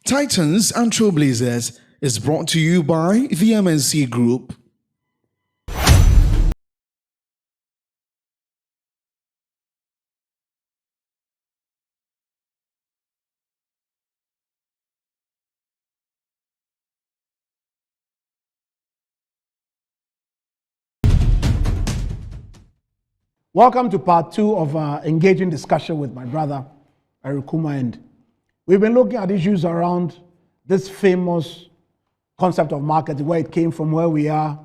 Titans and Trailblazers is brought to you by the MNC Group. Welcome to part 2 of our engaging discussion with my brother, Erikuma, and we've been looking at issues around this famous concept of marketing, where it came from, where we are,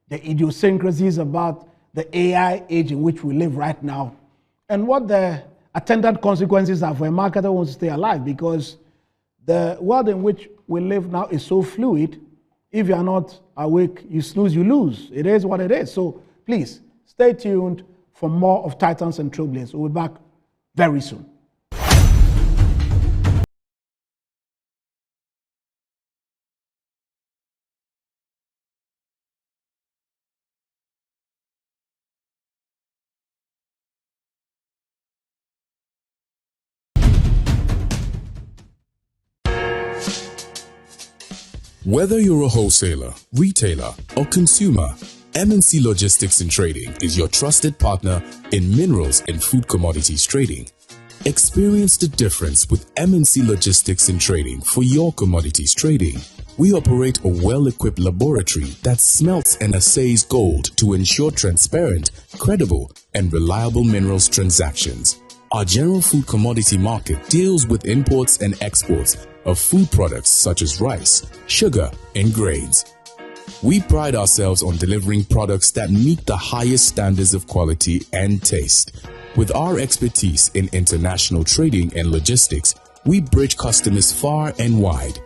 the idiosyncrasies about the AI age in which we live right now, and what the attendant consequences are for a marketer who wants to stay alive, because the world in which we live now is so fluid. If you are not awake, you snooze, you lose. It is what it is. So please, stay tuned for more of Titans and Trailblazers. We'll be back very soon. Whether you're a wholesaler, retailer, or consumer, MNC Logistics and Trading is your trusted partner in minerals and food commodities trading. Experience the difference with MNC Logistics and Trading for your commodities trading. We operate a well-equipped laboratory that smelts and assays gold to ensure transparent, credible, and reliable minerals transactions. Our general food commodity market deals with imports and exports of food products such as rice, sugar, and grains. We pride ourselves on delivering products that meet the highest standards of quality and taste. With our expertise in international trading and logistics, we bridge customers far and wide.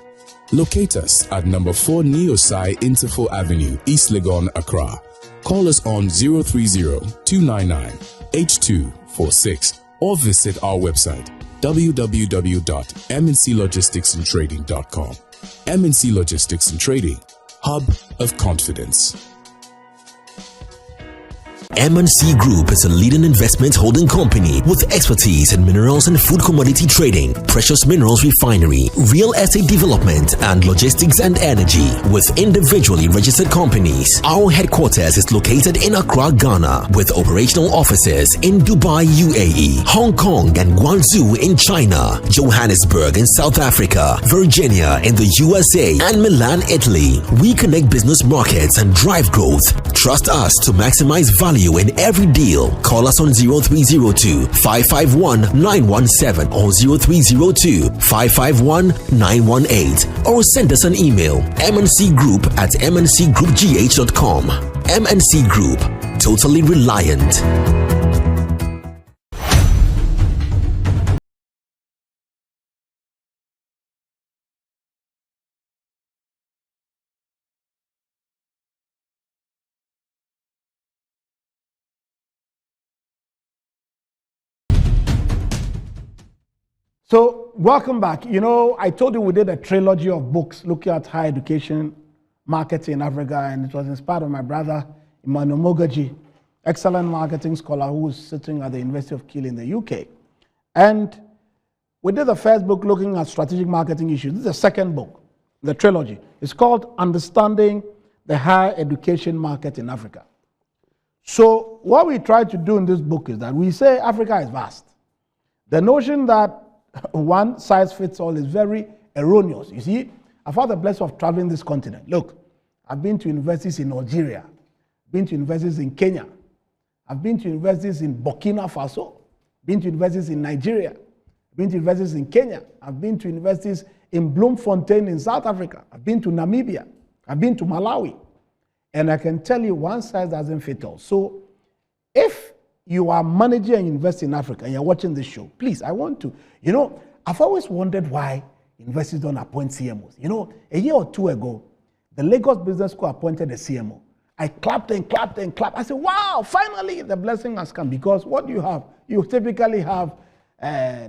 Locate us at number 4 Neosai Interfo Avenue, East Legon, Accra. Call us on 030-299-8246 or visit our website www.mnclogisticsandtrading.com. MNC Logistics and Trading, hub of confidence. MNC Group is a leading investment holding company with expertise in minerals and food commodity trading, precious minerals refinery, real estate development, and logistics and energy. With individually registered companies, our headquarters is located in Accra, Ghana, with operational offices in Dubai, UAE, Hong Kong, and Guangzhou in China, Johannesburg in South Africa, Virginia in the USA, and Milan, Italy. We connect business markets and drive growth. Trust us to maximize value in every deal. Call us on 0302-551-917 or 0302-551-918 or send us an email mncgroup@mncgroupgh.com. MNC Group, totally reliant. So, welcome back. You know, I told you we did a trilogy of books looking at higher education marketing in Africa, and it was inspired by my brother, Emmanuel Mogaji, excellent marketing scholar who is sitting at the University of Kiel in the UK. And we did the first book looking at strategic marketing issues. This is the second book, the trilogy. It's called Understanding the Higher Education Market in Africa. So, what we try to do in this book is that we say Africa is vast. The notion that one size fits all is very erroneous. You see, I've had the blessing of traveling this continent. Look, I've been to universities in Algeria, been to universities in Kenya, I've been to universities in Burkina Faso, been to universities in Nigeria, been to universities in Kenya, I've been to universities in Bloemfontein in South Africa, I've been to Namibia, I've been to Malawi, and I can tell you one size doesn't fit all. So if you are managing a university in Africa and you're watching this show, please, I want to, I've always wondered why universities don't appoint CMOs. A year or two ago, the Lagos Business School appointed a CMO. I clapped and clapped and clapped. I said, wow, finally the blessing has come. Because what do you have? You typically have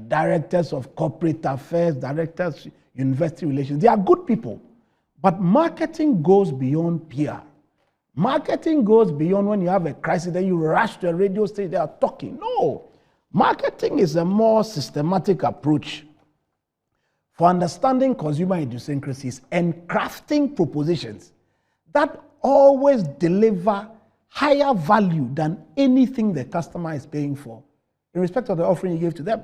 directors of corporate affairs, directors, university relations. They are good people. But marketing goes beyond PR. Marketing goes beyond when you have a crisis, then you rush to a radio station, they are talking. No. Marketing is a more systematic approach for understanding consumer idiosyncrasies and crafting propositions that always deliver higher value than anything the customer is paying for in respect of the offering you give to them.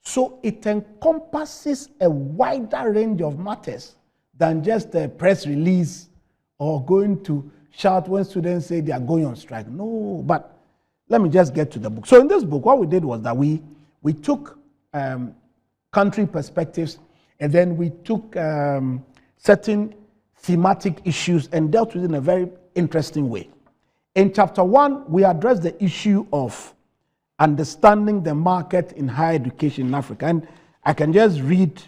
So it encompasses a wider range of matters than just a press release or going to shout when students say they are going on strike. No, but let me just get to the book. So in this book, what we did was that we took country perspectives, and then we took certain thematic issues and dealt with it in a very interesting way. In chapter 1, we addressed the issue of understanding the market in higher education in Africa. And I can just read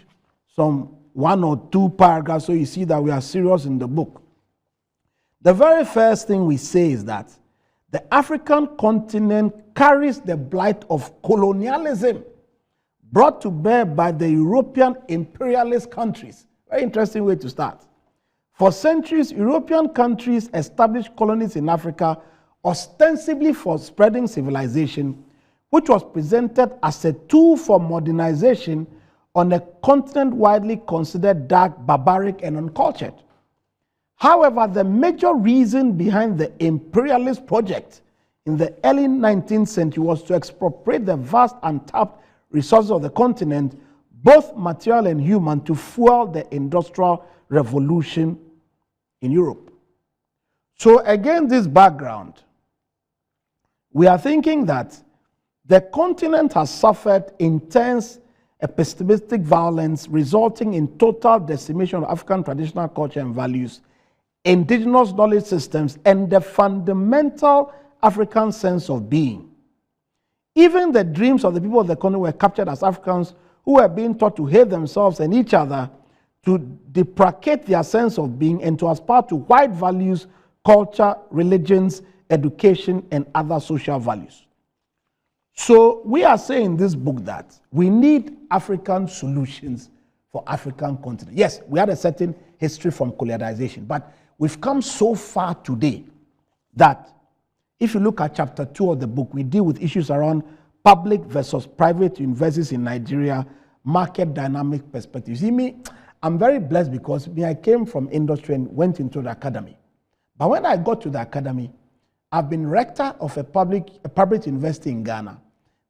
some 1 or 2 paragraphs so you see that we are serious in the book. The very first thing we say is that the African continent carries the blight of colonialism brought to bear by the European imperialist countries. Very interesting way to start. For centuries, European countries established colonies in Africa ostensibly for spreading civilization, which was presented as a tool for modernization on a continent widely considered dark, barbaric, and uncultured. However, the major reason behind the imperialist project in the early 19th century was to expropriate the vast untapped resources of the continent, both material and human, to fuel the industrial revolution in Europe. So against this background, we are thinking that the continent has suffered intense epistemistic violence resulting in total decimation of African traditional culture and values, indigenous knowledge systems, and the fundamental African sense of being. Even the dreams of the people of the continent were captured as Africans who were being taught to hate themselves and each other, to deprecate their sense of being, and to aspire to white values, culture, religions, education, and other social values. So we are saying in this book that we need African solutions for African continent. Yes, we had a certain history from colonization, but we've come so far today that if you look at chapter 2 of the book, we deal with issues around public versus private universities in Nigeria, market dynamic perspective. See me, I'm very blessed because I came from industry and went into the academy. But when I got to the academy, I've been rector of a private university in Ghana.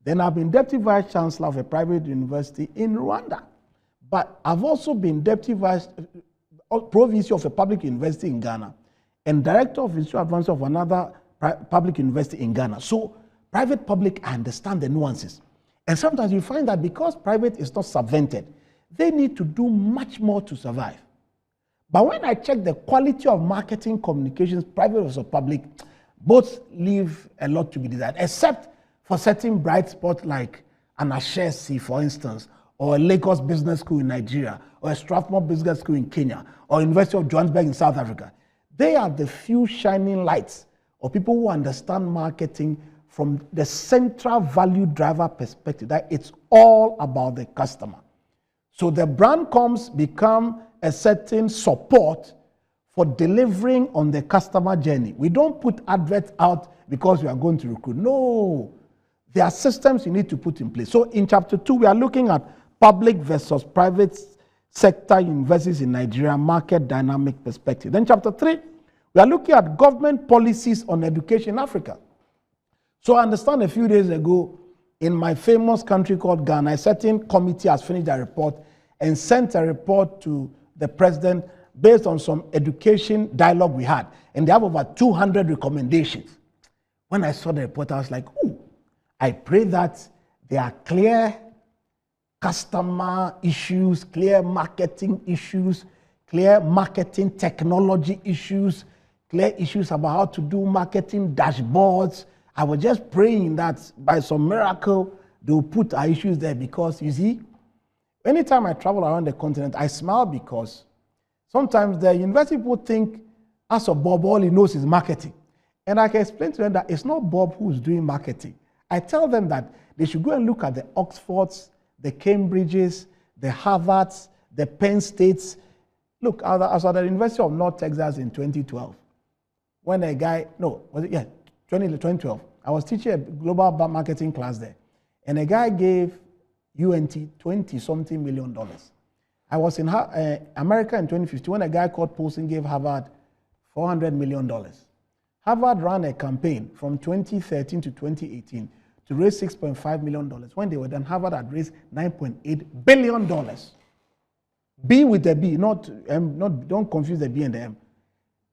Then I've been deputy vice chancellor of a private university in Rwanda. But I've also been deputy vice provost of a public university in Ghana and director of institute advance of another public university in Ghana. So private, public, I understand the nuances. And sometimes you find that because private is not subvented, they need to do much more to survive. But when I check the quality of marketing communications, private versus public, both leave a lot to be desired, except for certain bright spots like an Ashesi, for instance, or a Lagos Business School in Nigeria, or a Strathmore Business School in Kenya, or University of Johannesburg in South Africa. They are the few shining lights of people who understand marketing from the central value driver perspective, that it's all about the customer. So the brand comms become a certain support for delivering on the customer journey. We don't put adverts out because we are going to recruit. No, there are systems you need to put in place. So in chapter 2, we are looking at public versus private sector universities in Nigeria, market dynamic perspective. Then chapter 3, we are looking at government policies on education in Africa. So I understand a few days ago, in my famous country called Ghana, a certain committee has finished a report and sent a report to the president based on some education dialogue we had. And they have over 200 recommendations. When I saw the report, I was like, oh, I pray that there are clear customer issues, clear marketing issues, clear marketing technology issues, clear issues about how to do marketing dashboards. I was just praying that by some miracle, they'll put our issues there, because you see, anytime I travel around the continent, I smile because sometimes the university people think, as a Bob, all he knows is marketing. And I can explain to them that it's not Bob who's doing marketing. I tell them that they should go and look at the Oxfords, the Cambridges, the Harvards, the Penn States. Look, I was at the University of North Texas in 2012. When a guy, 2012, I was teaching a global marketing class there. And a guy gave UNT $20-something million. I was in America in 2015 when a guy called Paulson gave Harvard $400 million. Harvard ran a campaign from 2013 to 2018 to raise $6.5 million. When they were done, Harvard had raised $9.8 billion. B with the B, not M, don't confuse the B and the M.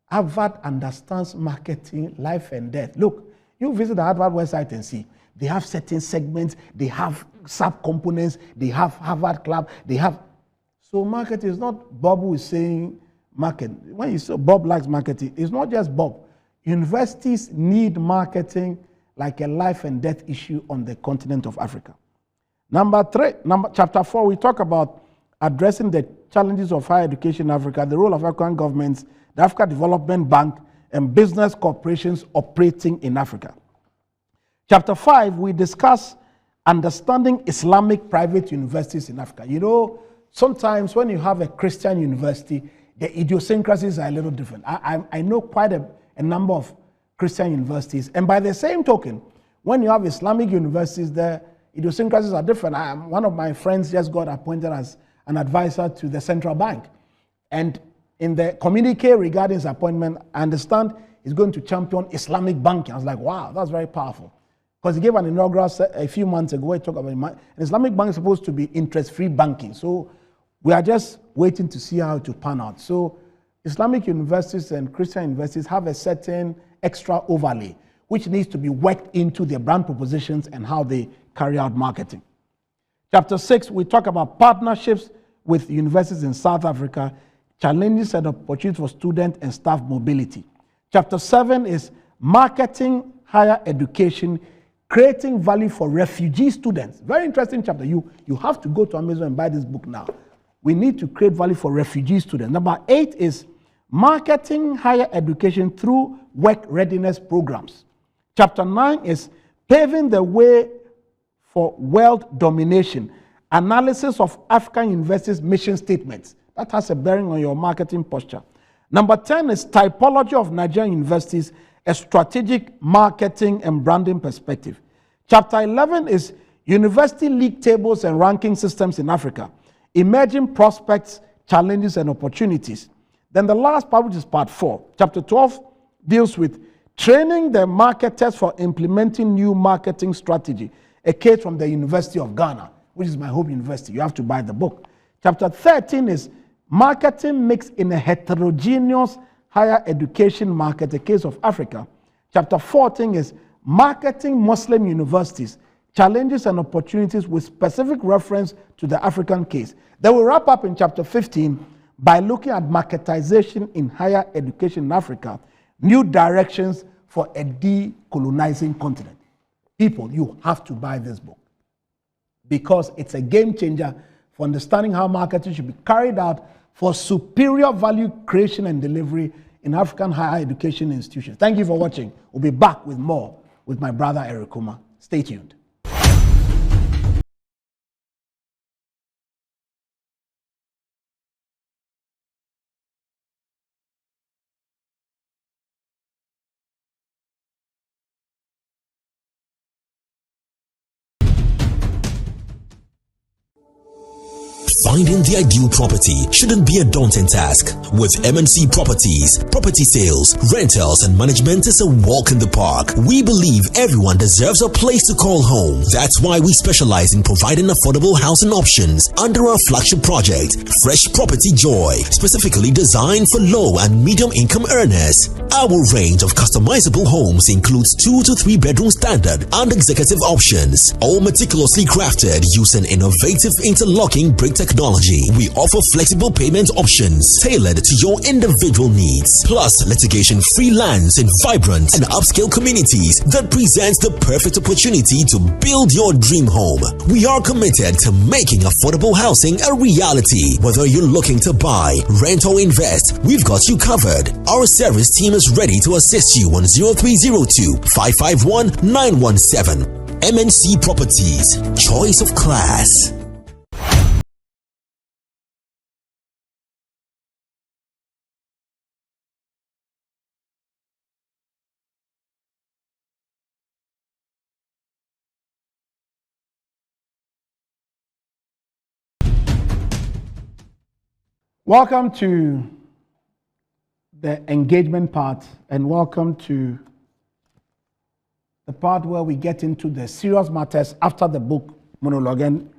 Harvard understands marketing, life and death. Look, you visit the Harvard website and see. They have certain segments, they have sub-components, they have Harvard Club, they have... So marketing is not Bob who is saying market. When you say Bob likes marketing, it's not just Bob. Universities need marketing like a life and death issue on the continent of Africa. Chapter 4, we talk about addressing the challenges of higher education in Africa, the role of African governments, the Africa Development Bank, and business corporations operating in Africa. Chapter 5, we discuss understanding Islamic private universities in Africa. You know, sometimes when you have a Christian university, the idiosyncrasies are a little different. I know quite a number of Christian universities, and by the same token, when you have Islamic universities, the idiosyncrasies are different. One of my friends just got appointed as an advisor to the central bank, and in the communique regarding his appointment, I understand he's going to champion Islamic banking. I was like, wow, that's very powerful. Because he gave an inaugural a few months ago, he talked about an Islamic bank is supposed to be interest-free banking. So we are just waiting to see how to pan out. So Islamic universities and Christian universities have a certain extra overlay, which needs to be worked into their brand propositions and how they carry out marketing. Chapter 6, we talk about partnerships with universities in South Africa, challenges and opportunities for student and staff mobility. Chapter 7 is marketing higher education, creating value for refugee students. Very interesting chapter. You have to go to Amazon and buy this book now. We need to create value for refugee students. Number 8 is marketing higher education through work readiness programs. Chapter 9 is paving the way for world domination, analysis of African universities' mission statements. That has a bearing on your marketing posture. Number 10 is typology of Nigerian universities, a strategic marketing and branding perspective. Chapter 11 is university league tables and ranking systems in Africa, emerging prospects, challenges, and opportunities. Then the last part, which is part 4, chapter 12, deals with training the marketers for implementing new marketing strategy, a case from the University of Ghana, which is my home university. You have to buy the book. Chapter 13 is marketing mix in a heterogeneous higher education market, a case of Africa. Chapter 14 is marketing Muslim universities, challenges and opportunities with specific reference to the African case. Then we'll wrap up in chapter 15 by looking at marketization in higher education in Africa, new directions for a decolonizing continent. People, you have to buy this book because it's a game changer for understanding how marketing should be carried out for superior value creation and delivery in African higher education institutions. Thank you for watching. We'll be back with more with my brother Eric Kuma. Stay tuned. Finding the ideal property shouldn't be a daunting task. With MNC Properties, property sales, rentals, and management is a walk in the park. We believe everyone deserves a place to call home. That's why we specialize in providing affordable housing options under our flagship project, Fresh Property Joy, specifically designed for low and medium income earners. Our range of customizable homes includes 2 to 3 bedroom standard and executive options, all meticulously crafted using innovative interlocking brick technology. We offer flexible payment options tailored to your individual needs, plus litigation-free lands in vibrant and upscale communities that presents the perfect opportunity to build your dream home. We are committed to making affordable housing a reality. Whether you're looking to buy, rent, or invest, we've got you covered. Our service team is ready to assist you on 0302 551 917. MNC Properties, choice of class. Welcome to the engagement part, and welcome to the part where we get into the serious matters after the book monologue. And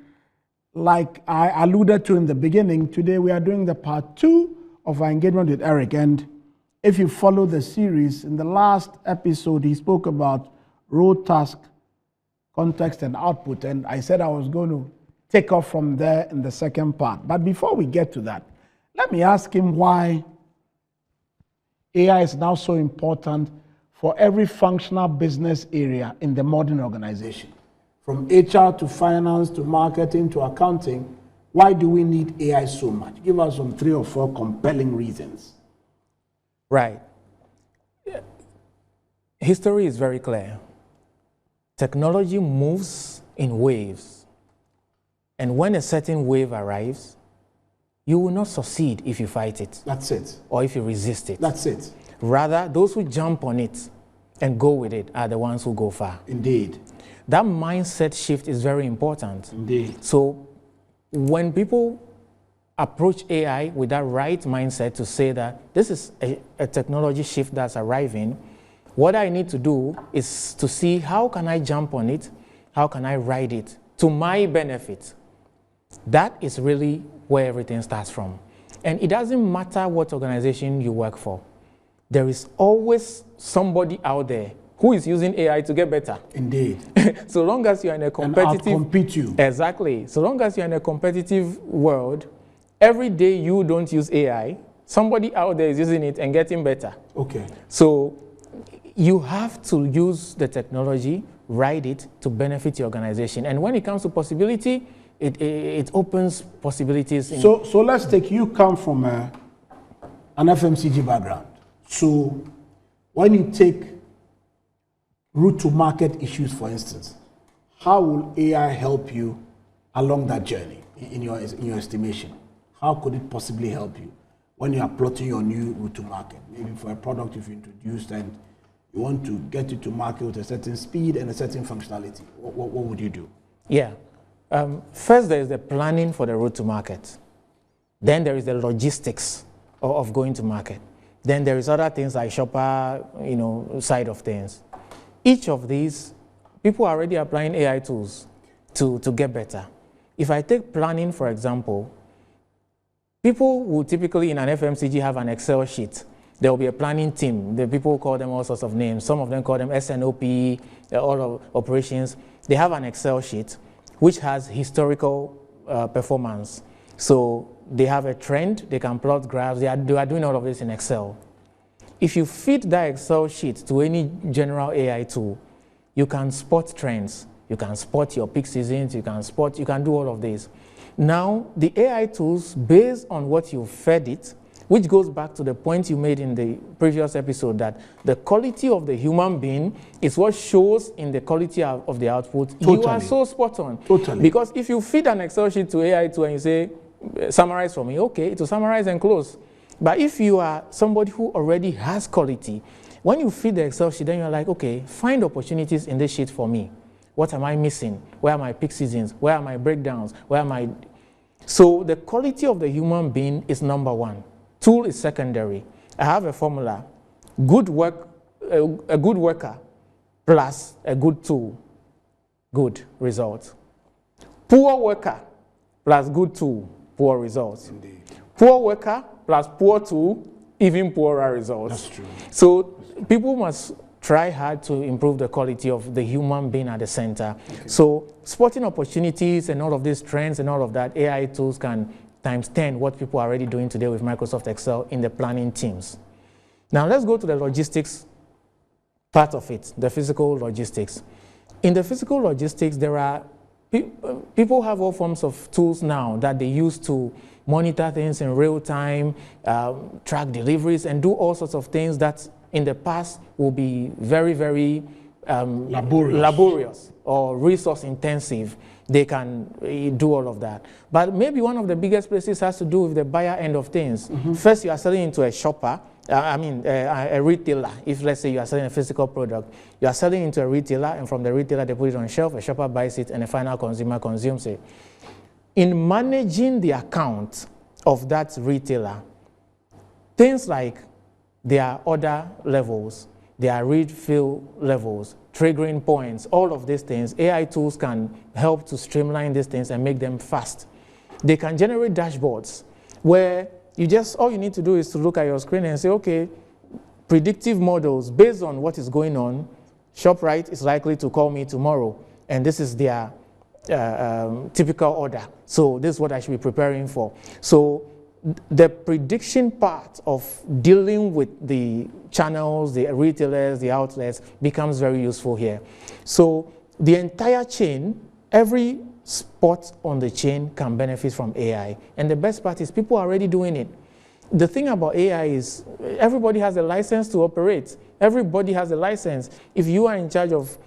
like I alluded to in the beginning, today we are doing the part 2 of our engagement with Eric. And if you follow the series, in the last episode, he spoke about role, task, context, and output. And I said I was going to take off from there in the second part. But before we get to that, let me ask him why AI is now so important for every functional business area in the modern organization. From HR to finance to marketing to accounting, why do we need AI so much? Give us some 3 or 4 compelling reasons. Right. History is very clear. Technology moves in waves. And when a certain wave arrives, you will not succeed if you fight it. That's it. Or if you resist it. That's it. Rather, those who jump on it and go with it are the ones who go far. Indeed. That mindset shift is very important. Indeed. So when people approach AI with that right mindset to say that this is a technology shift that's arriving, what I need to do is to see how can I jump on it, how can I ride it to my benefit. That is really where everything starts from. And it doesn't matter what organization you work for. There is always somebody out there who is using AI to get better. Indeed. So long as you're in a competitive... And outcompete you. Exactly. So long as you're in a competitive world, every day you don't use AI, somebody out there is using it and getting better. Okay. So you have to use the technology, ride it to benefit your organization. And when it comes to possibility, it opens possibilities. So let's take, you come from an FMCG background. So when you take route to market issues, for instance, how will AI help you along that journey in your estimation? How could it possibly help you when you are plotting your new route to market? Maybe for a product you've introduced and you want to get it to market with a certain speed and a certain functionality. What would you do? Yeah. First, there is the planning for the route to market. Then there is the logistics of going to market. Then there is other things like shopper, side of things. Each of these, people are already applying AI tools to get better. If I take planning, for example, people will typically in an FMCG have an Excel sheet. There will be a planning team. The people call them all sorts of names. Some of them call them SNOP, all of operations. They have an Excel sheet which has historical performance. So they have a trend, they can plot graphs, they are doing all of this in Excel. If you feed that Excel sheet to any general AI tool, you can spot trends, you can spot your peak seasons, you can do all of this. Now, the AI tools, based on what you fed it, which goes back to the point you made in the previous episode that the quality of the human being is what shows in the quality of the output. Totally. You are so spot on. Totally. Because if you feed an Excel sheet to AI tool and you say, summarize for me, okay, it will summarize and close. But if you are somebody who already has quality, when you feed the Excel sheet, then you're like, okay, find opportunities in this sheet for me. What am I missing? Where are my peak seasons? Where are my breakdowns? Where am I? So the quality of the human being is number one. Tool is secondary. I have a formula. Good work, a good worker plus a good tool, good result. Poor worker plus good tool, poor results. Indeed. Poor worker plus poor tool, even poorer results. That's true. So people must try hard to improve the quality of the human being at the center. Okay. So spotting opportunities and all of these trends and all of that, AI tools can times 10 what people are already doing today with Microsoft Excel in the planning teams. Now let's go to the logistics part of it, the physical logistics. In the physical logistics, there are people have all forms of tools now that they use to monitor things in real time, track deliveries, and do all sorts of things that in the past will be very, very laborious or resource intensive. They can do all of that. But maybe one of the biggest places has to do with the buyer end of things. Mm-hmm. First, you are selling into a shopper, a retailer. If let's say you are selling a physical product, you are selling into a retailer, and from the retailer they put it on shelf, a shopper buys it, and a final consumer consumes it. In managing the account, of that retailer, things like their order levels, their refill levels, triggering points, all of these things, AI tools can help to streamline these things and make them fast. They can generate dashboards where all you need to do is to look at your screen and say, okay, predictive models based on what is going on, ShopRite is likely to call me tomorrow, and this is their typical order. So this is what I should be preparing for. So the prediction part of dealing with the channels, the retailers, the outlets becomes very useful here. So the entire chain, every spot on the chain can benefit from AI. And the best part is people are already doing it. The thing about AI is everybody has a license to operate. Everybody has a license. If you are in charge of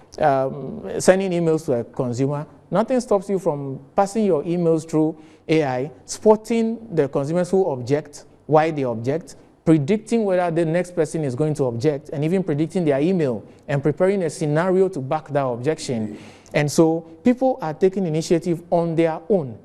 sending emails to a consumer, nothing stops you from passing your emails through AI, spotting the consumers who object, why they object, predicting whether the next person is going to object, and even predicting their email and preparing a scenario to back that objection. And so people are taking initiative on their own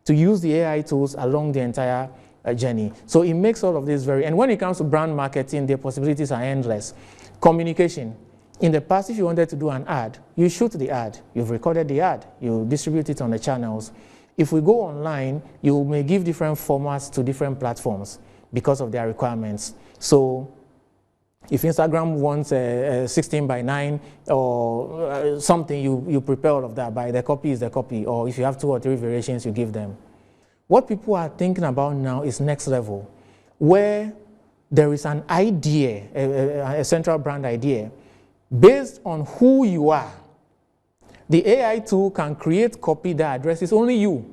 to use the AI tools along the entire journey. So it makes all of this and when it comes to brand marketing, the possibilities are endless. Communication. In the past, if you wanted to do an ad, you shoot the ad, you've recorded the ad, you distribute it on the channels. If we go online, you may give different formats to different platforms because of their requirements. So if Instagram wants a 16:9 or something, you prepare all of that by the copy is the copy, or if you have 2 or 3 variations, you give them. What people are thinking about now is next level, where there is an idea, a central brand idea, based on who you are. The AI tool can create copy that addresses only you,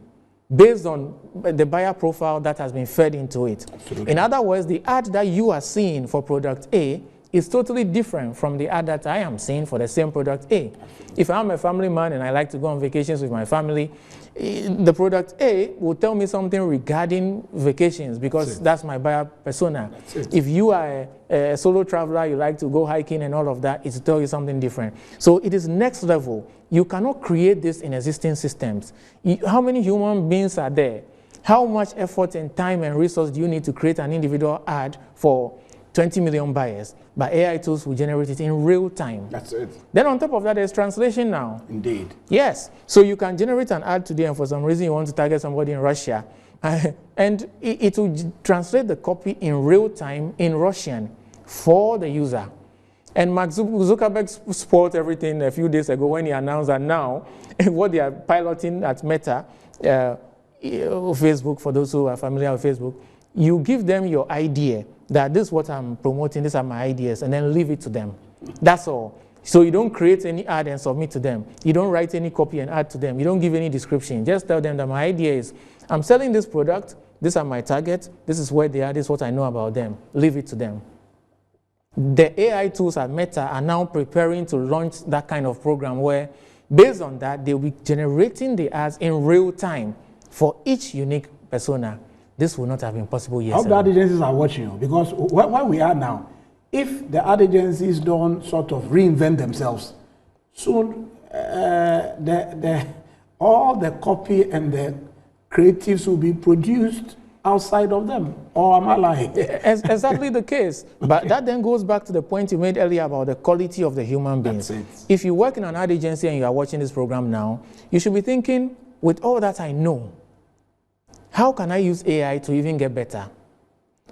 based on the buyer profile that has been fed into it. Absolutely. In other words, the ad that you are seeing for product A is totally different from the ad that I am seeing for the same product A. If I'm a family man and I like to go on vacations with my family, the product A will tell me something regarding vacations because that's my buyer persona. If you are a solo traveler, you like to go hiking and all of that, it will tell you something different. So it is next level. You cannot create this in existing systems. How many human beings are there? How much effort and time and resource do you need to create an individual ad for 20 million buyers? But AI tools will generate it in real time. That's it. Then on top of that, there's translation now. Indeed. Yes. So you can generate an ad today, and for some reason you want to target somebody in Russia, and it will translate the copy in real time in Russian for the user. And Mark Zuckerberg spoiled everything a few days ago when he announced that now what they are piloting at Meta, Facebook, for those who are familiar with Facebook, you give them your idea that this is what I'm promoting, these are my ideas, and then leave it to them. That's all. So you don't create any ad and submit to them. You don't write any copy and add to them. You don't give any description. Just tell them that my idea is, I'm selling this product, these are my targets, this is where they are, this is what I know about them. Leave it to them. The AI tools at Meta are now preparing to launch that kind of program where, based on that, they'll be generating the ads in real time for each unique persona. This would not have been possible years ago. How the ad agencies are watching you, because where we are now, if the ad agencies don't sort of reinvent themselves, soon all the copy and the creatives will be produced outside of them. Or am I lying? Exactly the case. But that then goes back to the point you made earlier about the quality of the human beings. That's it. If you work in an ad agency and you are watching this program now, you should be thinking, with all that I know, how can I use AI to even get better?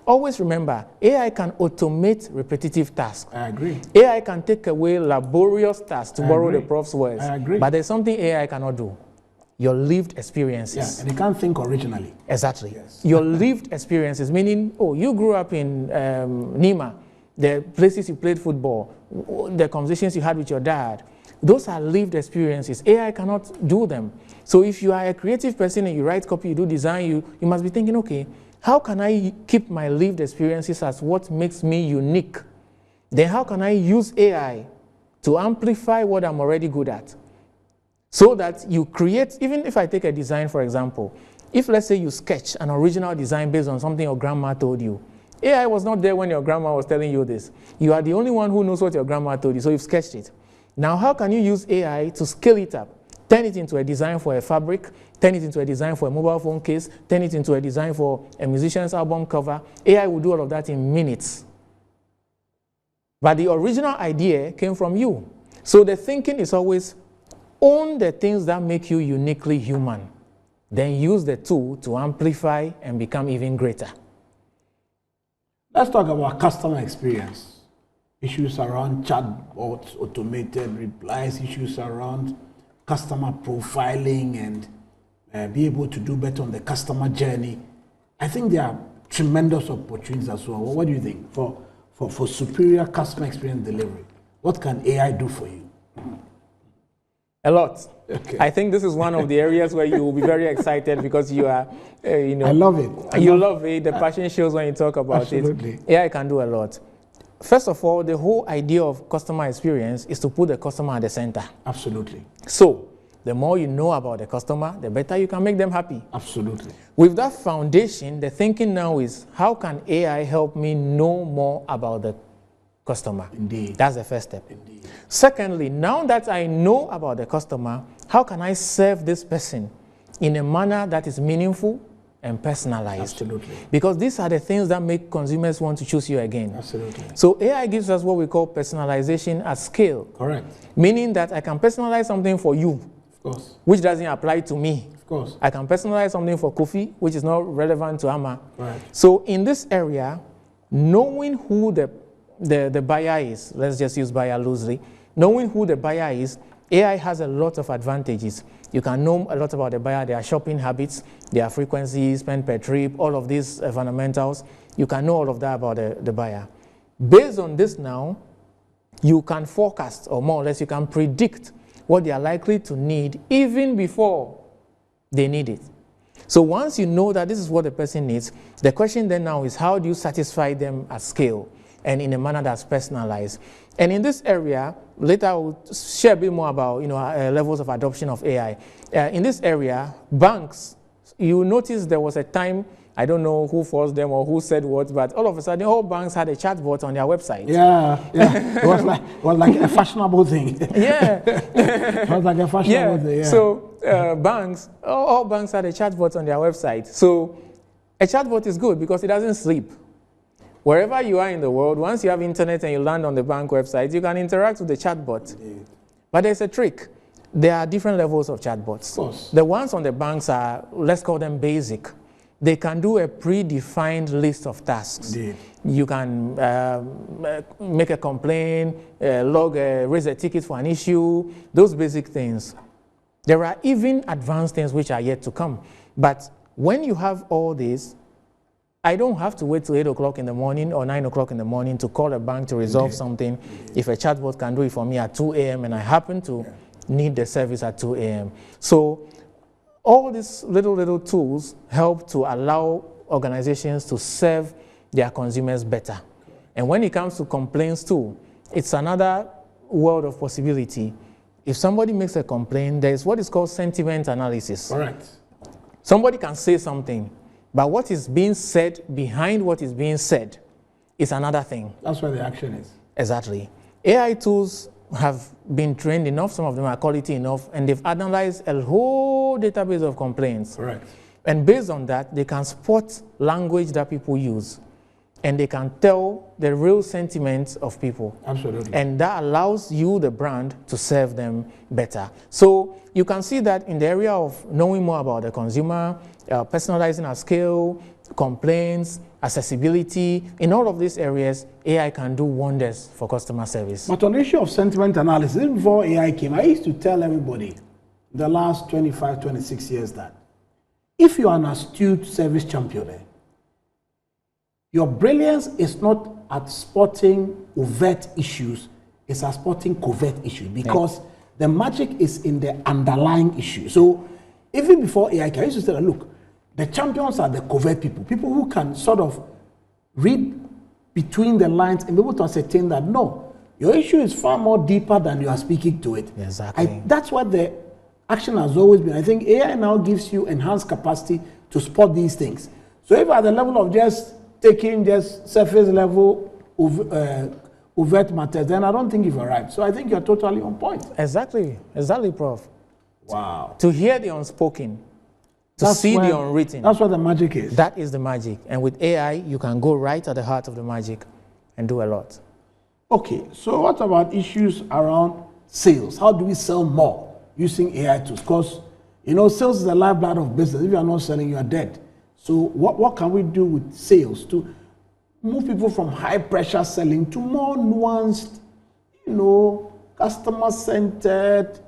Always remember, AI can automate repetitive tasks. I agree. AI can take away laborious tasks, to borrow the prof's words. I agree. But there's something AI cannot do. Your lived experiences. Yeah, and they can't think originally. Exactly. Yes. Your lived experiences, meaning, you grew up in Nima, the places you played football, the conversations you had with your dad. Those are lived experiences. AI cannot do them. So if you are a creative person and you write copy, you do design, you must be thinking, okay, how can I keep my lived experiences as what makes me unique? Then how can I use AI to amplify what I'm already good at? So that you create, even if I take a design, for example, if let's say you sketch an original design based on something your grandma told you, AI was not there when your grandma was telling you this. You are the only one who knows what your grandma told you, so you've sketched it. Now, how can you use AI to scale it up, turn it into a design for a fabric, turn it into a design for a mobile phone case, turn it into a design for a musician's album cover. AI will do all of that in minutes. But the original idea came from you. So the thinking is always own the things that make you uniquely human, then use the tool to amplify and become even greater. Let's talk about customer experience. Issues around chatbots, automated replies, issues around customer profiling, and be able to do better on the customer journey. I think there are tremendous opportunities as well. What do you think for superior customer experience delivery? What can AI do for you? A lot. Okay. I think this is one of the areas where you will be very excited because you are, I love it. You love it. The passion shows when you talk about Absolutely. it. AI can do a lot. First of all, the whole idea of customer experience is to put the customer at the center. Absolutely. So, the more you know about the customer, the better you can make them happy. Absolutely. With that foundation, the thinking now is, how can AI help me know more about the customer? Indeed. That's the first step. Indeed. Secondly, now that I know about the customer, how can I serve this person in a manner that is meaningful and personalized? Absolutely. Because these are the things that make consumers want to choose you again. Absolutely. So AI gives us what we call personalization at scale. Correct. Meaning that I can personalize something for you, Of course. which doesn't apply to me. Of course. I can personalize something for Kofi, which is not relevant to Amma. Right. So in this area, knowing who the buyer is, let's just use buyer loosely, knowing who the buyer is, AI has a lot of advantages. You can know a lot about the buyer, their shopping habits, their frequency, spend per trip, all of these fundamentals. You can know all of that about the buyer. Based on this now, you can forecast, or more or less you can predict what they are likely to need even before they need it. So once you know that this is what the person needs, the question then now is, how do you satisfy them at scale and in a manner that's personalized? And in this area, later I will share a bit more about levels of adoption of AI. In this area, banks, you notice there was a time, I don't know who forced them or who said what, but all of a sudden all banks had a chatbot on their website. Yeah. It was like a fashionable thing. Yeah. It was like a fashionable thing. Yeah. So banks, all banks had a chatbot on their website. So a chatbot is good because it doesn't sleep. Wherever you are in the world, once you have internet and you land on the bank website, you can interact with the chatbot. Indeed. But there's a trick. There are different levels of chatbots. Of course. The ones on the banks are, let's call them basic. They can do a predefined list of tasks. Indeed. You can make a complaint, raise a ticket for an issue, those basic things. There are even advanced things which are yet to come. But when you have all this, I don't have to wait till 8 o'clock in the morning or 9 o'clock in the morning to call a bank to resolve something. If a chatbot can do it for me at 2 a.m. and I happen to need the service at 2 a.m. So all these little tools help to allow organizations to serve their consumers better. And when it comes to complaints too, it's another world of possibility. If somebody makes a complaint, there is what is called sentiment analysis. Correct. Somebody can say something, but what is being said behind what is being said is another thing. That's where the action is. Exactly. AI tools have been trained enough, some of them are quality enough, and they've analyzed a whole database of complaints. Correct. And based on that, they can spot language that people use, and they can tell the real sentiments of people. Absolutely. And that allows you, the brand, to serve them better. So you can see that in the area of knowing more about the consumer, personalizing at scale, complaints, accessibility, in all of these areas, AI can do wonders for customer service. But on the issue of sentiment analysis, even before AI came, I used to tell everybody the last 25, 26 years that if you are an astute service champion, your brilliance is not at spotting overt issues, it's at spotting covert issues, because the magic is in the underlying issue. So even before AI came, I used to say, look, the champions are the covert people who can sort of read between the lines and be able to ascertain that, no, your issue is far more deeper than you are speaking to it. Exactly. That's what the action has always been. I think AI now gives you enhanced capacity to spot these things. So if at the level of just taking just surface level overt matters, then I don't think you've arrived. So I think you're totally on point. Exactly, Prof. Wow. To hear the unspoken, to see the unwritten. That's what the magic is. That is the magic. And with AI, you can go right at the heart of the magic and do a lot. Okay, so what about issues around sales? How do we sell more using AI tools? Because, sales is the lifeblood of business. If you are not selling, you are dead. So what can we do with sales to move people from high pressure selling to more nuanced, customer-centered?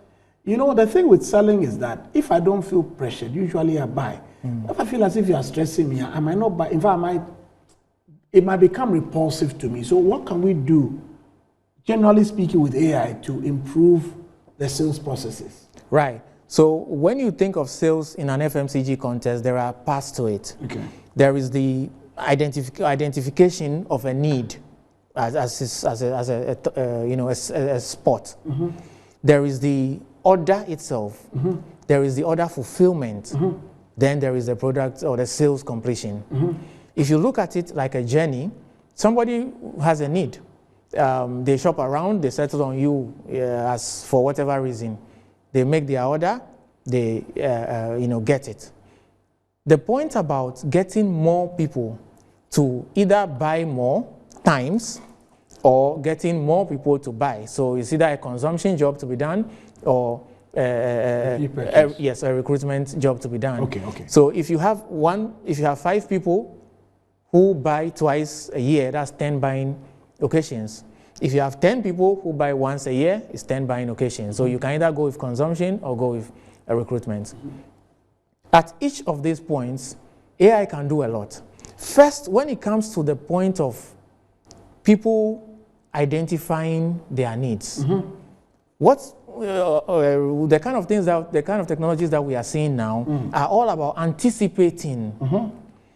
The thing with selling is that if I don't feel pressured, usually I buy. If I feel as if you are stressing me, I might not buy. In fact, it might become repulsive to me. So what can we do, generally speaking, with AI to improve the sales processes? Right. So when you think of sales in an FMCG context, there are parts to it. Okay. There is the identification of a need as a spot. There is the order itself. There is the order fulfillment. Then there is the product or the sales completion. If you look at it like a journey, somebody has a need. They shop around, they settle on you as for whatever reason. They make their order, they get it. The point about getting more people to either buy more times or getting more people to buy. So it's either a consumption job to be done or a recruitment job to be done. Okay. So if you have 5 people who buy twice a year, that's 10 buying occasions. If you have 10 people who buy once a year, it's 10 buying occasions. So you can either go with consumption or go with a recruitment. At each of these points, AI can do a lot. First, when it comes to the point of people identifying their needs, the kind of technologies that we are seeing now are all about anticipating.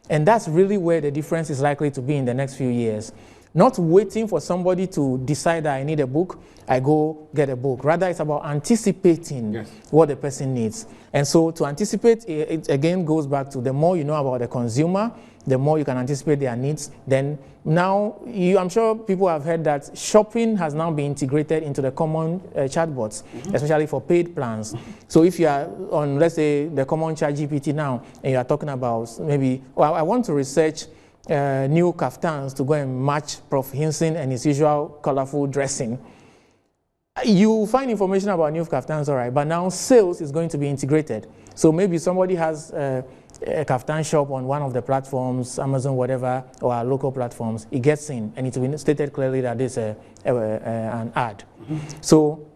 And that's really where the difference is likely to be in the next few years. Not waiting for somebody to decide that I need a book, I go get a book. Rather, it's about anticipating what the person needs. And so to anticipate, it again goes back to the more you know about the consumer, the more you can anticipate their needs. Then now, I'm sure people have heard that shopping has now been integrated into the common chatbots, especially for paid plans. So if you are on, let's say, the common ChatGPT now, and you are talking about maybe, I want to research new kaftans to go and match Prof. Hinson and his usual colorful dressing. You find information about new kaftans, all right, but now sales is going to be integrated. So maybe somebody has a kaftan shop on one of the platforms, Amazon, whatever, or our local platforms. It gets in, and it will be stated clearly that it's an ad. So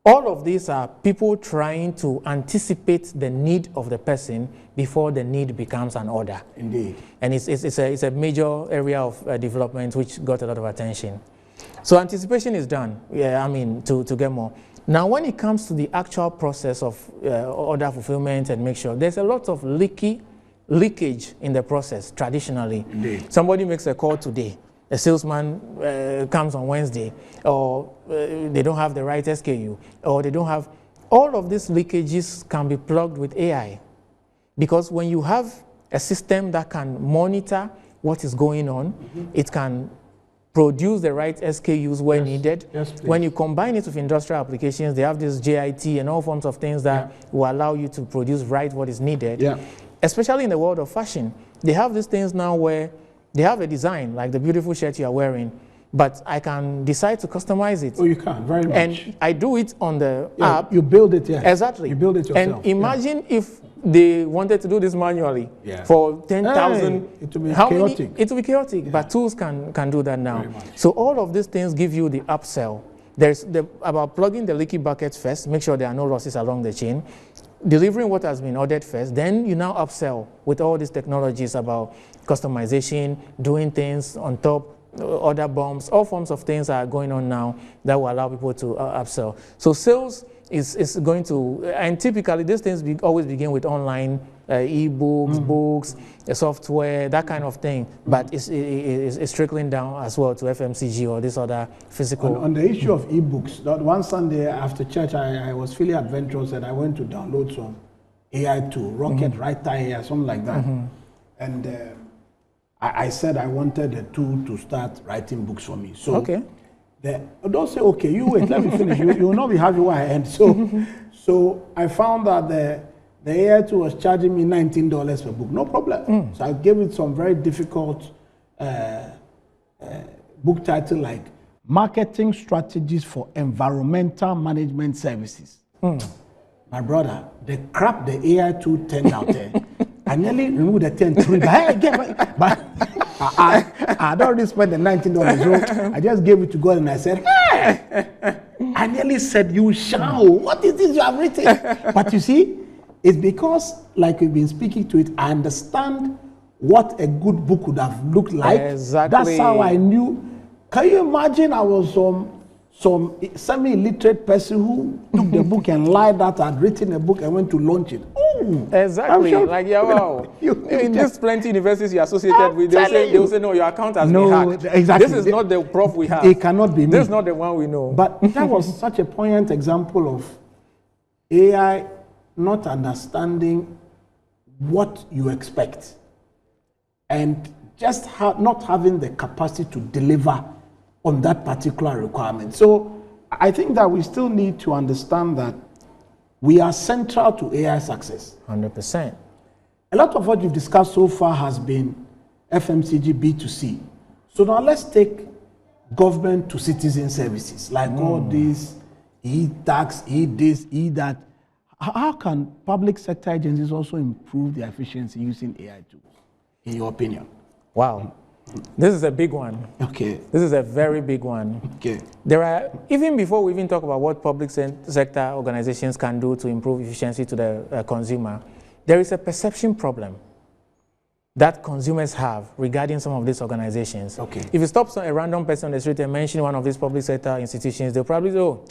all of these are people trying to anticipate the need of the person before the need becomes an order. Indeed. And it's a major area of development which got a lot of attention. So anticipation is done, to get more. Now, when it comes to the actual process of order fulfillment and make sure, there's a lot of leakage in the process traditionally. Indeed. Somebody makes a call today. A salesman comes on Wednesday, or they don't have the right SKU, or they don't have. All of these leakages can be plugged with AI. Because when you have a system that can monitor what is going on, it can produce the right SKUs where needed. Yes, when you combine it with industrial applications, they have this JIT and all forms of things that will allow you to produce what is needed. Especially in the world of fashion. They have these things now where they have a design, like the beautiful shirt you are wearing, but I can decide to customize it. Oh, you can, very much. And I do it on the app. You build it, Exactly. You build it yourself. And imagine if they wanted to do this manually for 10,000. It will be chaotic. It will be chaotic, but tools can do that now. So all of these things give you the upsell. There's about plugging the leaky buckets first, make sure there are no losses along the chain, delivering what has been ordered first, then you now upsell with all these technologies about customization, doing things on top, order bombs, all forms of things are going on now that will allow people to upsell. So sales is going to, and typically these things always begin with online e-books, books, software, that kind of thing, but it's trickling down as well to FMCG or this other physical. On the issue of e-books, that one Sunday after church, I was feeling adventurous and I went to download some AI tool, Rocket Writer AI, something like that. And I said I wanted a tool to start writing books for me. So don't say, okay, you wait, let me finish. You will not be happy where I end. So I found that the AI tool was charging me $19 per book. No problem. So I gave it some very difficult book title like Marketing Strategies for Environmental Management Services. My brother, the crap the AI tool turned out there, I nearly removed the 10 3, but I don't really spend the $19. So I just gave it to God and I said, hey! I nearly said, you shall. What is this you have written? But you see, it's because, like we've been speaking to it, I understand what a good book would have looked like. Exactly. That's how I knew. Can you imagine I was some semi-illiterate person who took the book and lied that I'd written a book and went to launch it? Ooh, exactly. Sure, like, yeah, wow. In just plenty universities you're associated with, they will say, no, your account has been hacked. Exactly. This is not the prof we have. It cannot be me. This is not the one we know. But that was such a poignant example of AI not understanding what you expect and just not having the capacity to deliver on that particular requirement. So I think that we still need to understand that we are central to AI success. 100%. A lot of what you've discussed so far has been FMCG B2C. So now let's take government to citizen services, like all these e-tax, e-this, e-that. How can public sector agencies also improve their efficiency using AI tools, in your opinion? Wow. This is a big one. Okay. This is a very big one. Okay. There are, even before we even talk about what public sector organizations can do to improve efficiency to the consumer, there is a perception problem that consumers have regarding some of these organizations. Okay. If you stop a random person on the street and mention one of these public sector institutions, they'll probably say, oh,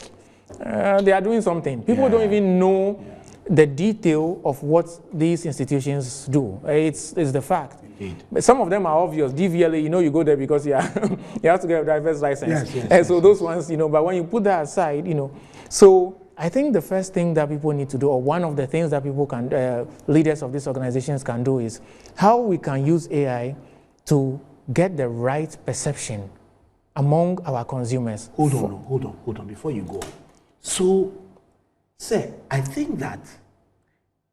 they are doing something. People don't even know the detail of what these institutions do. It's the fact. Indeed. But some of them are obvious. DVLA, you go there because you have to get a driver's license. Yes, so those ones, but when you put that aside, so I think the first thing that people need to do, or one of the things that people can, leaders of these organizations can do, is how we can use AI to get the right perception among our consumers. Hold on, before you go. So, sir, I think that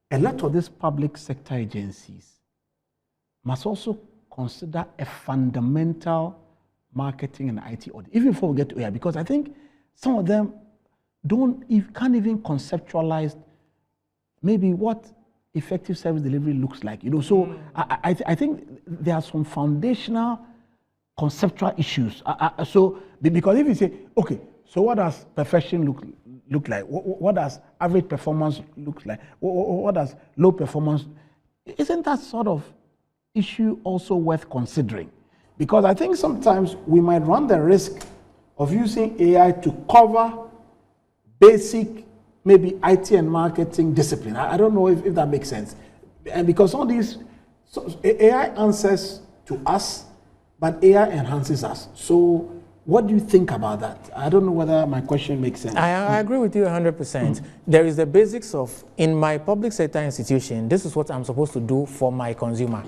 a lot of these public sector agencies must also consider a fundamental marketing and IT audit, even before we get to AI, because I think some of them can't even conceptualize maybe what effective service delivery looks like. So I think there are some foundational conceptual issues. So because if you say, okay, so what does perfection look like? What does average performance look like? What does low performance? Isn't that sort of issue also worth considering? Because I think sometimes we might run the risk of using AI to cover basic, maybe IT and marketing discipline. I don't know if that makes sense. And because all these, AI answers to us, but AI enhances us. So what do you think about that? I don't know whether my question makes sense. I agree with you 100%. There is the basics of, in my public sector institution, this is what I'm supposed to do for my consumer.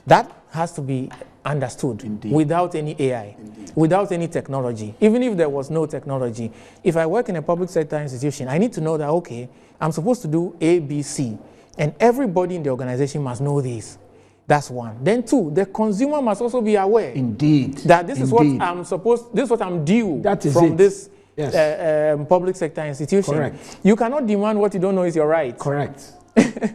That has to be understood. Indeed. Without any AI, Indeed. Without any technology. Even if there was no technology, if I work in a public sector institution, I need to know that, okay, I'm supposed to do A, B, C, and everybody in the organization must know this. That's one. Then two, the consumer must also be aware. Indeed. That this is what I'm supposed, this is what I'm due from this public sector institution. Correct. You cannot demand what you don't know is your right. Correct.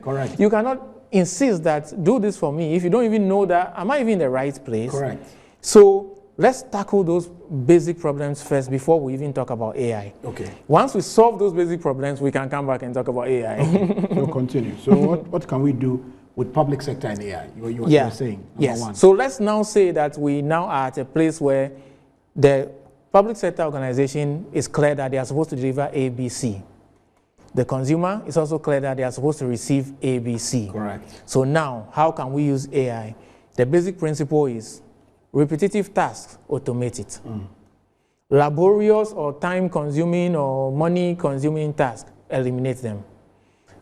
Correct. You cannot insist that do this for me if you don't even know that, am I even in the right place? Correct. So let's tackle those basic problems first before we even talk about AI. Okay. Once we solve those basic problems, we can come back and talk about AI. Okay. So continue. So what can we do with public sector and AI? You were saying, number one. So let's now say that we now are at a place where the public sector organization is clear that they are supposed to deliver ABC. The consumer is also clear that they are supposed to receive ABC. Correct. So now, how can we use AI? The basic principle is repetitive tasks, automate it. Laborious or time-consuming or money-consuming tasks, eliminate them.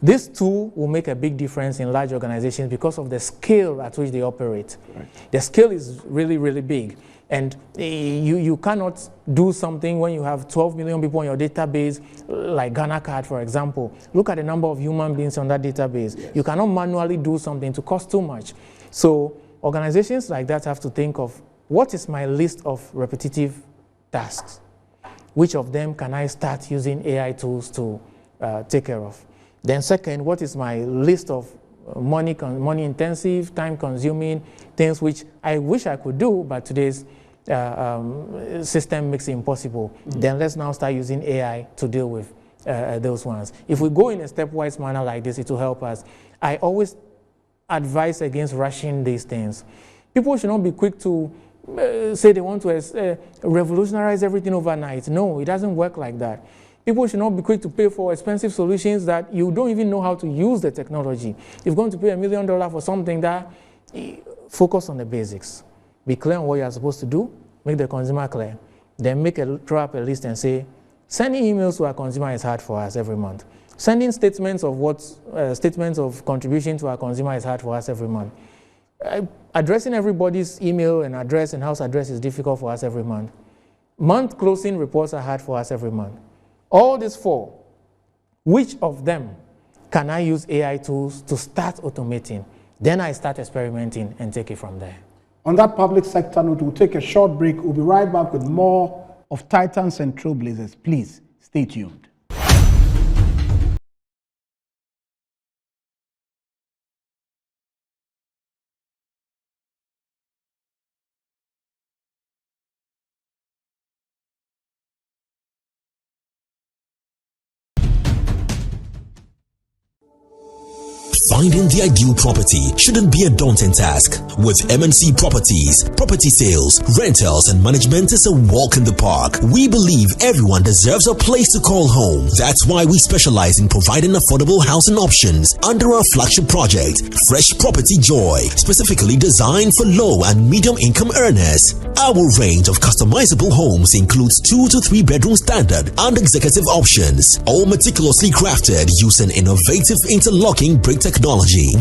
This tool will make a big difference in large organizations because of the scale at which they operate. Right. The scale is really, really big. And you cannot do something when you have 12 million people on your database, like Ghana Card, for example. Look at the number of human beings on that database. Yes. You cannot manually do something to cost too much. So organizations like that have to think of, what is my list of repetitive tasks? Which of them can I start using AI tools to take care of? Then second, what is my list of money-intensive, time-consuming things which I wish I could do, but today's system makes it impossible. Then let's now start using AI to deal with those ones. If we go in a stepwise manner like this, it will help us. I always advise against rushing these things. People should not be quick to say they want to revolutionize everything overnight. No, it doesn't work like that. People should not be quick to pay for expensive solutions that you don't even know how to use the technology. If you're going to pay $1 million for something, that focus on the basics. Be clear on what you're supposed to do, make the consumer clear. Then throw up a list and say, sending emails to our consumer is hard for us every month. Sending statements of contribution to our consumer is hard for us every month. Addressing everybody's email and address and house address is difficult for us every month. Month closing reports are hard for us every month. All these four, which of them can I use AI tools to start automating? Then I start experimenting and take it from there. On that public sector note, we'll take a short break. We'll be right back with more of Titans and Trailblazers. Please stay tuned. Finding the ideal property shouldn't be a daunting task. With MNC Properties, property sales, rentals, and management is a walk in the park. We believe everyone deserves a place to call home. That's why we specialize in providing affordable housing options under our flagship project, Fresh Property Joy, specifically designed for low and medium income earners. Our range of customizable homes includes 2 to 3 bedroom standard and executive options, all meticulously crafted using innovative interlocking brick technology.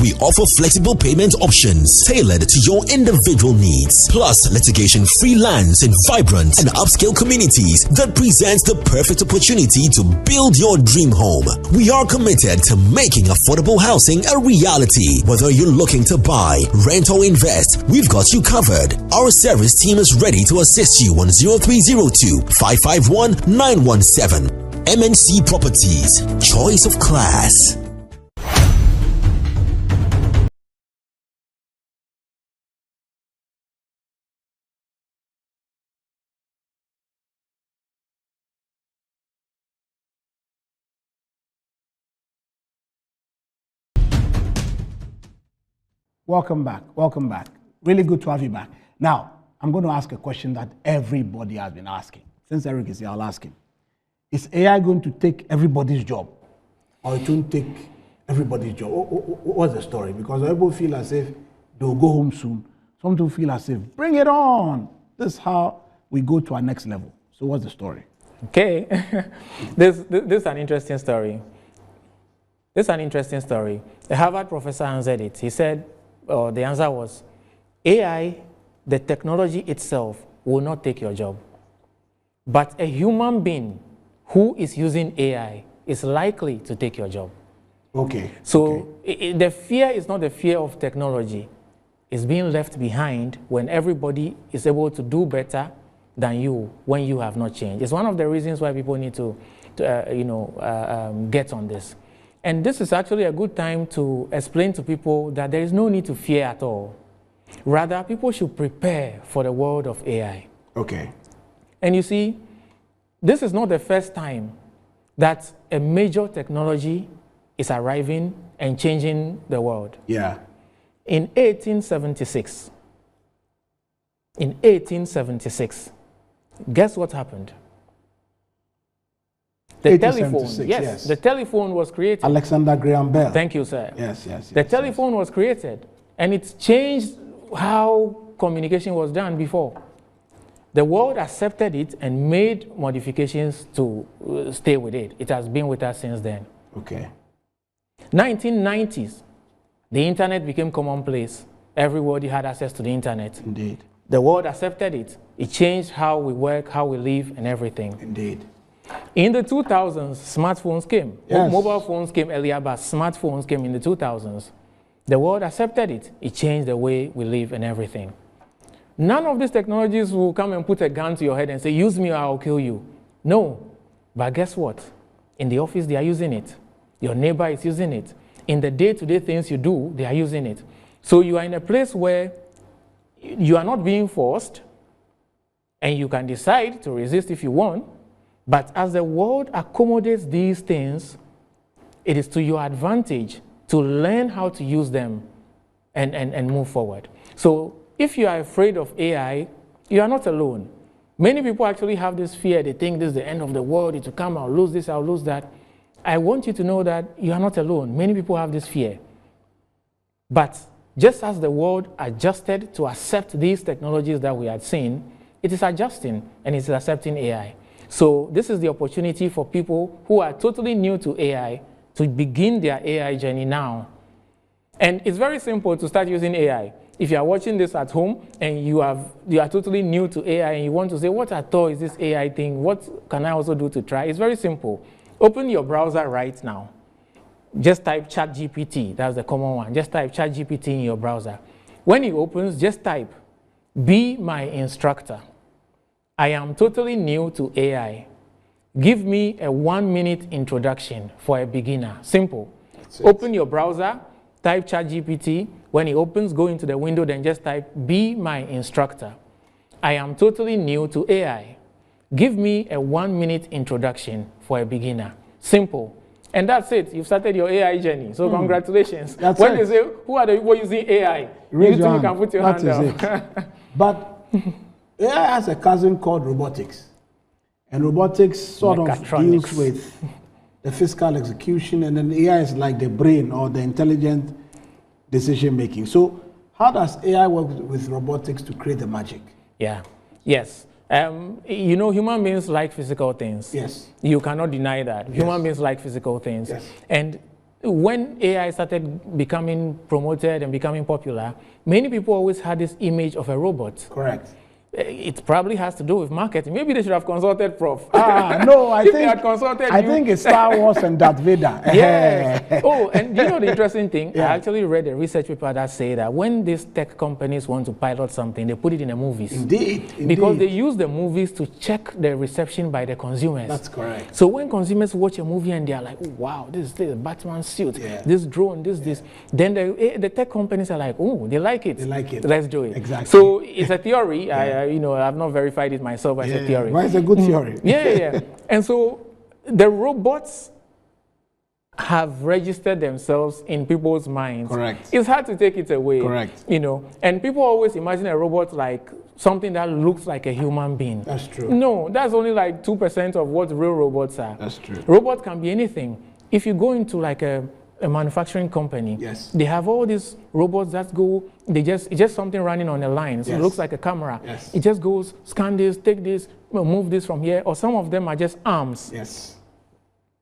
We offer flexible payment options tailored to your individual needs, plus litigation-free lands in vibrant and upscale communities that presents the perfect opportunity to build your dream home. We are committed to making affordable housing a reality. Whether you're looking to buy, rent, or invest, we've got you covered. Our service team is ready to assist you on 0302 551 917. MNC Properties, choice of class. Welcome back. Welcome back. Really good to have you back. Now, I'm going to ask a question that everybody has been asking. Since Eric is here, I'll ask him. Is AI going to take everybody's job? Or it won't take everybody's job? What's the story? Because people feel as if they'll go home soon. Some people feel as if, bring it on. This is how we go to our next level. So what's the story? Okay. This is an interesting story. This is an interesting story. The Harvard professor answered it. He said, the answer was, AI, the technology itself, will not take your job. But a human being who is using AI is likely to take your job. Okay. So the fear is not the fear of technology. It's being left behind when everybody is able to do better than you when you have not changed. It's one of the reasons why people need to get on this. And this is actually a good time to explain to people that there is no need to fear at all. Rather, people should prepare for the world of AI. Okay. And you see, this is not the first time that a major technology is arriving and changing the world. Yeah. In 1876, guess what happened? The telephone, yes, the telephone was created. Alexander Graham Bell. Thank you, sir. Yes. The telephone was created, and it's changed how communication was done before. The world accepted it and made modifications to stay with it. It has been with us since then. Okay. 1990s, the internet became commonplace. Everybody had access to the internet. Indeed. The world accepted it. It changed how we work, how we live, and everything. Indeed. In the 2000s, smartphones came. Yes. Mobile phones came earlier, but smartphones came in the 2000s. The world accepted it. It changed the way we live and everything. None of these technologies will come and put a gun to your head and say, use me or I'll kill you. No. But guess what? In the office, they are using it. Your neighbor is using it. In the day-to-day things you do, they are using it. So you are in a place where you are not being forced, and you can decide to resist if you want. But as the world accommodates these things, it is to your advantage to learn how to use them and move forward. So if you are afraid of AI, you are not alone. Many people actually have this fear. They think this is the end of the world. It will come, I'll lose this, I'll lose that. I want you to know that you are not alone. Many people have this fear. But just as the world adjusted to accept these technologies that we had seen, it is adjusting and it is accepting AI. So this is the opportunity for people who are totally new to AI to begin their AI journey now. And it's very simple to start using AI. If you are watching this at home and you are totally new to AI and you want to say, what at all is this AI thing? What can I also do to try? It's very simple. Open your browser right now. Just type ChatGPT. That's the common one. Just type ChatGPT in your browser. When it opens, just type, be my instructor. I am totally new to AI. Give me a 1-minute introduction for a beginner. Simple. Open your browser, type ChatGPT. When it opens, go into the window, then just type, be my instructor. I am totally new to AI. Give me a 1-minute introduction for a beginner. Simple. And that's it. You've started your AI journey. So congratulations. That's when it. They say, who are the people using AI? Raise you your too, can put your that hand is down. it. But AI has a cousin called robotics. And robotics sort of Mechatronics. deals with the physical execution, and then AI is like the brain or the intelligent decision making. So how does AI work with robotics to create the magic? Yeah. Yes. You know, human beings like physical things. Yes. You cannot deny that. Yes. Human beings like physical things. Yes. And when AI started becoming promoted and becoming popular, many people always had this image of a robot. Correct. It probably has to do with marketing. Maybe they should have consulted Prof. No, I If they think had consulted I you. think it's Star Wars and Darth Vader. Yes. Oh, and you know the interesting thing? Yeah. I actually read a research paper that say that when these tech companies want to pilot something, they put it in the movies. Indeed. Because they use the movies to check the reception by the consumers. That's correct. So when consumers watch a movie and they are like, oh, wow, this is Batman suit, Yeah. this drone, this, then the tech companies are like, oh, they like it. They like it. Let's do it. Exactly. So it's a theory. I've not verified it myself as a theory. Well, it's a good theory. Yeah. And so the robots have registered themselves in people's minds. Correct. It's hard to take it away. Correct. You know, and people always imagine a robot like something that looks like a human being. That's true. No, that's only like 2% of what real robots are. That's true. Robots can be anything. If you go into like a manufacturing company, Yes. they have all these robots that go, it's just something running on a line. So Yes. it looks like a camera. Yes. It just goes, scan this, take this, move this from here. Or some of them are just arms. Yes.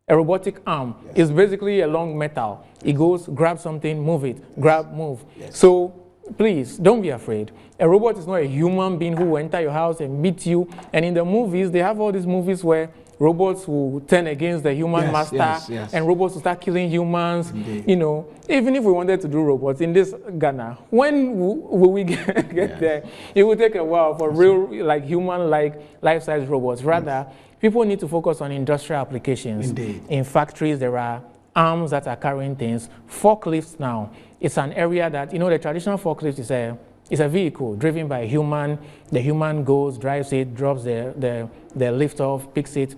A robotic arm is basically a long metal. It goes, grab something, move it, grab, move. Yes. So please, don't be afraid. A robot is not a human being who will enter your house and beat you. And in the movies, they have all these movies where robots will turn against the human master, and robots will start killing humans. Indeed. You know, even if we wanted to do robots in this Ghana, when will we get there? It will take a while for real, like human-like, life-size robots. Rather, people need to focus on industrial applications. Indeed. In factories, there are arms that are carrying things. Forklifts now, it's an area that, you know, the traditional forklift is a vehicle driven by a human. The human goes, drives it, drops the lift off, picks it.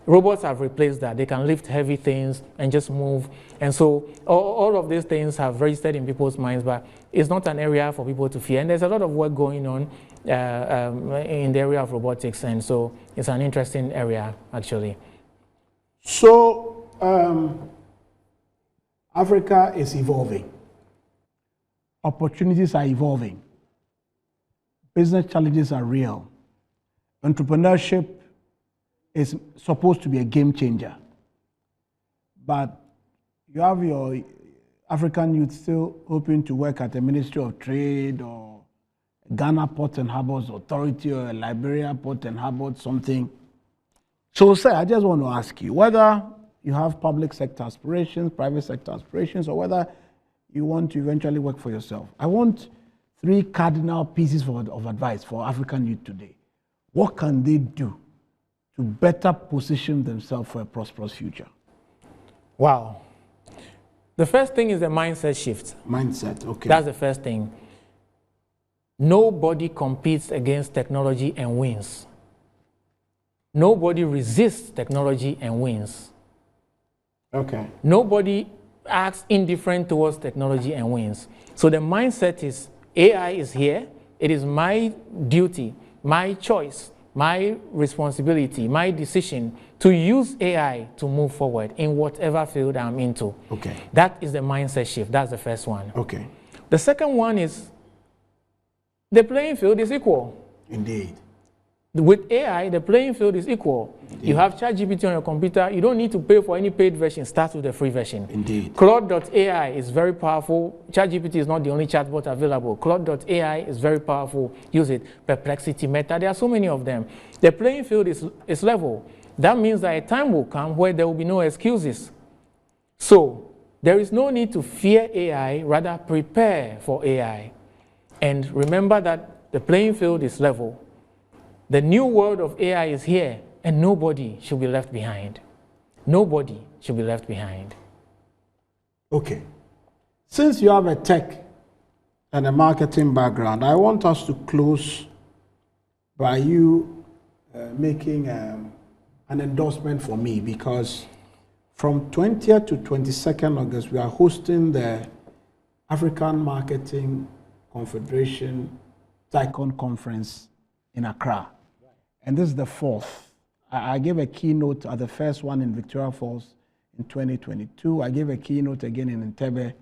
Robots have replaced that. They can lift heavy things and just move. And so all of these things have registered in people's minds, but it's not an area for people to fear. And there's a lot of work going on in the area of robotics. And so it's an interesting area, actually. So Africa is evolving. Opportunities are evolving. Business challenges are real. Entrepreneurship is supposed to be a game changer. But you have your African youth still hoping to work at the Ministry of Trade or a Ghana Port and Harbors Authority or a Liberia Port and Harbors something. So, sir, I just want to ask you whether you have public sector aspirations, private sector aspirations, or whether you want to eventually work for yourself. I want 3 cardinal pieces of advice for African youth today. What can they do to better position themselves for a prosperous future? Wow. The first thing is the mindset shift. Mindset, okay. That's the first thing. Nobody competes against technology and wins. Nobody resists technology and wins. Okay. Nobody acts indifferent towards technology and wins. So the mindset is AI is here. It is my duty, my choice, my responsibility, my decision to use AI to move forward in whatever field I'm into. Okay. That is the mindset shift. That's the first one. Okay. The second one is the playing field is equal. Indeed. With AI, the playing field is equal. Indeed. You have ChatGPT on your computer. You don't need to pay for any paid version. Start with the free version. Indeed. Claude.ai is very powerful. ChatGPT is not the only chatbot available. Claude.ai is very powerful. Use it. Perplexity, Meta. There are so many of them. The playing field is level. That means that a time will come where there will be no excuses. So there is no need to fear AI. Rather, prepare for AI. And remember that the playing field is level. The new world of AI is here, and nobody should be left behind. Nobody should be left behind. Okay. Since you have a tech and a marketing background, I want us to close by you making an endorsement for me, because from 20th to 22nd August, we are hosting the African Marketing Confederation Tycoon Conference in Accra. And this is the 4th. I gave a keynote at the first one in Victoria Falls in 2022. I gave a keynote again in Entebbe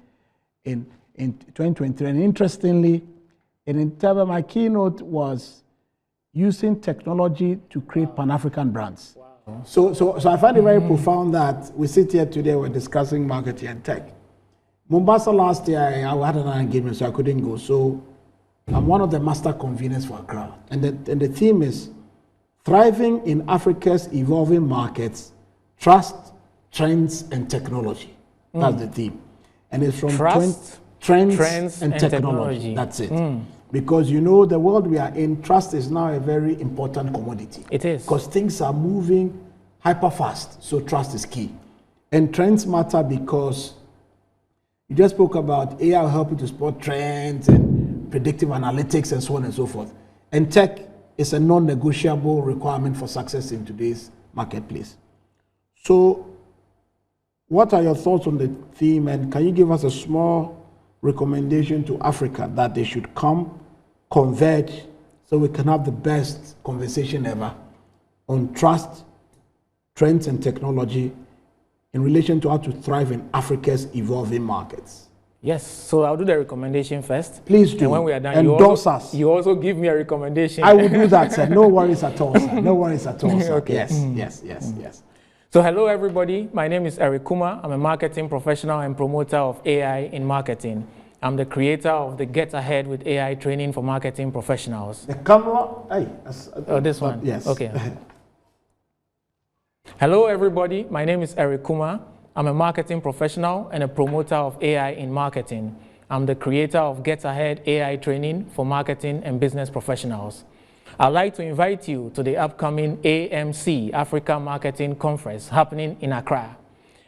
in 2023. And interestingly, in Entebbe, my keynote was using technology to create Pan-African brands. Wow. So I find it very profound that we sit here today, we're discussing marketing and tech. Mombasa last year, I had an engagement, so I couldn't go. So I'm one of the master conveners for Accra. And the theme is Thriving in Africa's Evolving Markets, Trust, Trends, and Technology. That's the theme. And it's from Trust, trends and technology. That's it. Because you know, the world we are in, trust is now a very important commodity. It is. Because things are moving hyper fast, so trust is key. And trends matter because you just spoke about AI will help you to spot trends and predictive analytics and so on and so forth. And tech is a non-negotiable requirement for success in today's marketplace. So what are your thoughts on the theme, and can you give us a small recommendation to Africa that they should come, converge, so we can have the best conversation ever on trust, trends, and technology in relation to how to thrive in Africa's evolving markets? Yes, so I'll do the recommendation first. Please do. And when we are done, Endorse you also give me a recommendation. I will do that, sir. No worries at all, sir. No worries at all, sir. Okay. Yes. So hello, everybody. My name is Eric Kuma. I'm a marketing professional and promoter of AI in marketing. I'm the creator of the Get Ahead with AI training for marketing professionals. The camera, hey. Oh, this one? Yes. Okay. Hello, everybody. My name is Eric Kuma. I'm a marketing professional and a promoter of AI in marketing. I'm the creator of Get Ahead AI training for marketing and business professionals. I'd like to invite you to the upcoming AMC, Africa Marketing Conference, happening in Accra.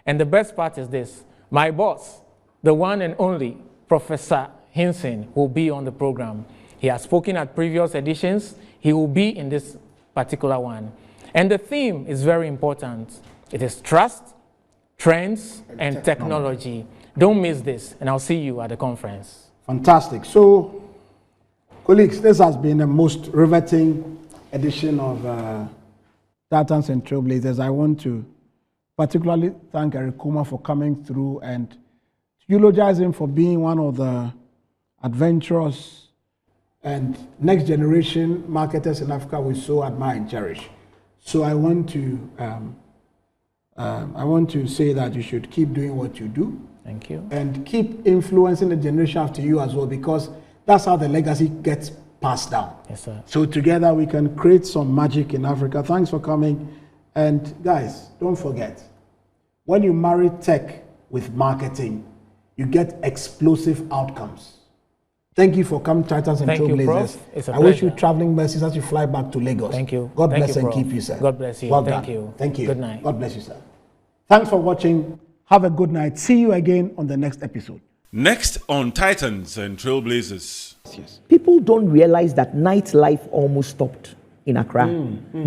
And the best part is this: my boss, the one and only Professor Hinson, will be on the program. He has spoken at previous editions. He will be in this particular one. And the theme is very important. It is trust, trends, and technology. Don't miss this, and I'll see you at the conference. Fantastic. So, colleagues, this has been the most riveting edition of Titans and Trailblazers. I want to particularly thank Eric Kuma for coming through and eulogize him for being one of the adventurous and next generation marketers in Africa we so admire and cherish. So I want to say that you should keep doing what you do. Thank you. And keep influencing the generation after you as well, because that's how the legacy gets passed down. Yes, sir. So together we can create some magic in Africa. Thanks for coming. And guys, don't forget, when you marry tech with marketing, you get explosive outcomes. Thank you for coming, Titans and Thank you, Trailblazers. Prof. It's a I wish you pleasure. traveling blessings as you fly back to Lagos. Thank you. God Thank bless you, and Prof. keep you, sir. God bless you. Well Thank done. you. Thank you. Good night. God bless you, sir. Thanks for watching. Have a good night. See you again on the next episode. Next on Titans and Trailblazers. People don't realize that nightlife almost stopped in Accra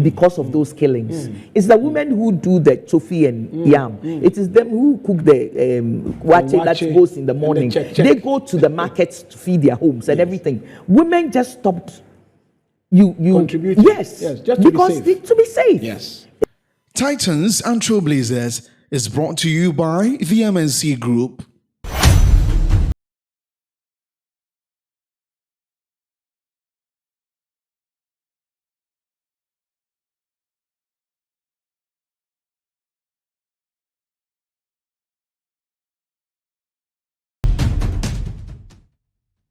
because of those killings. It's the women who do the tofi and yam. It is them who cook the wache that goes in the morning. They go to the markets to feed their homes and everything. Women just stopped. You Contributing. Yes, Just to because be safe. to be safe. Yes. Titans and Trailblazers is brought to you by the MNC Group.